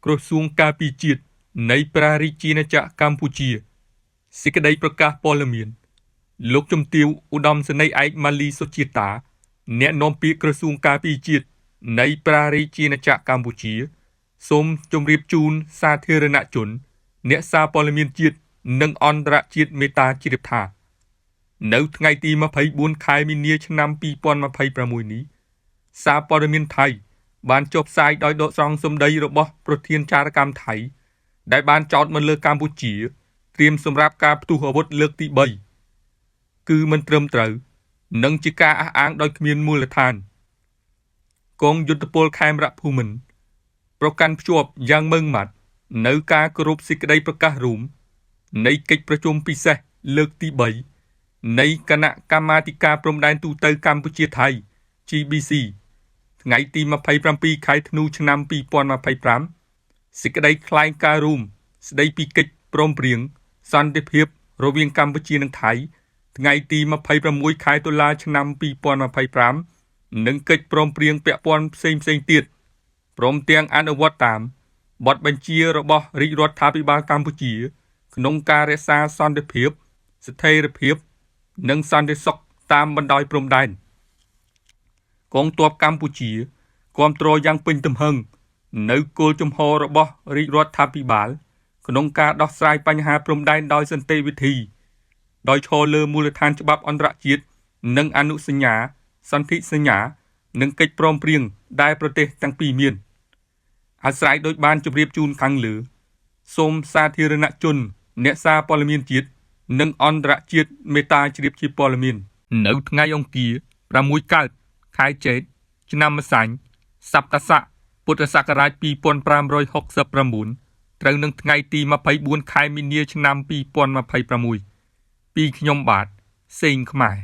ក្រសួងការពារជាតិនៃព្រះរាជាណាចក្រកម្ពុជាសេចក្តីប្រកាសព័ត៌មានលោកជំទាវឧត្តមសេនីយ៍ឯកម៉ាលីសុជាតាអ្នកនាំពាក្យក្រសួងការពារជាតិនៃព្រះរាជាណាចក្រកម្ពុជាសូមជម្រាបជូនសាធារណជនអ្នកសារព័ត៌មានជាតិនិងអន្តរជាតិមេត្តាជ្រាបថានៅថ្ងៃទី24ខែមីនាឆ្នាំ2026នេះសារព័ត៌មានថៃបានចុះផ្សាយដោយដកស្រង់សម្ដីរបស់ប្រធានចារកម្មថៃដែលបានចោទមកលើកម្ពុជាត្រៀមសម្រាប់ការផ្ទុះអាវុធលើកទី3គឺមិនត្រឹមត្រូវនិងជាការអះអាងដោយគ្មានមូលដ្ឋានកងយុទ្ធពលខេមរភូមិន្ទប្រកាន់ភ្ជាប់យ៉ាងម៉ឺងម៉ាត់នៅការគោរពសេចក្តីប្រកាសរួមនៃកិច្ចប្រជុំពិសេសលើកទី3នៃគណៈកម្មាធិការព្រំដែនទូតកម្ពុជាថៃ GBC ថ្ងៃទី27ខែធ្នូឆ្នាំ2025សេចក្តីថ្លែងការណ៍រួមស្តីពីកិច្ចព្រមព្រៀងសន្តិភាពរវាងកម្ពុជានិងថៃថ្ងៃទី26ខែតុលាឆ្នាំ2025និងកិច្ចព្រមព្រៀងពាក់ព័ន្ធផ្សេងទៀតព្រមទាំងអនុវត្តតាមបទបញ្ជារបស់រាជរដ្ឋាភិបាលកម្ពុជាក្នុងការរក្សាសន្តិភាពស្ថិរភាពនិងសន្តិសុខតាមបណ្ដោយព្រំដែនកងទ័ពកម្ពុជាគាំទ្រយ៉ាងពេញទំហឹងនៅគោលជំហររបស់រាជរដ្ឋាភិបាលក្នុងការដោះស្រាយបញ្ហាព្រំដែនដោយសន្តិវិធីដោយឈរលើមូលដ្ឋានច្បាប់អន្តរជាតិនិងអនុសញ្ញាសន្ធិសញ្ញានិងកិច្ចព្រមព្រៀងដែលប្រទេសទាំងពីរមានអាស្រ័យដោយបានជម្រាបជូនខាងលើសូមសាធារណជនអ្នកសារព័ត៌មានជាតិនិងអន្តរជាតិមេត្តាជ្រាបជាព័ត៌មាននៅថ្ងៃអង្គារ6កើតខែចេតឆ្នាំម្សាញ់សប្តស័កពុទ្ធសករាជ2569ត្រូវនឹងថ្ងៃទី24ខែមីនាឆ្នាំ2026ពីខ្ញុំបាទសេងខ្មែរ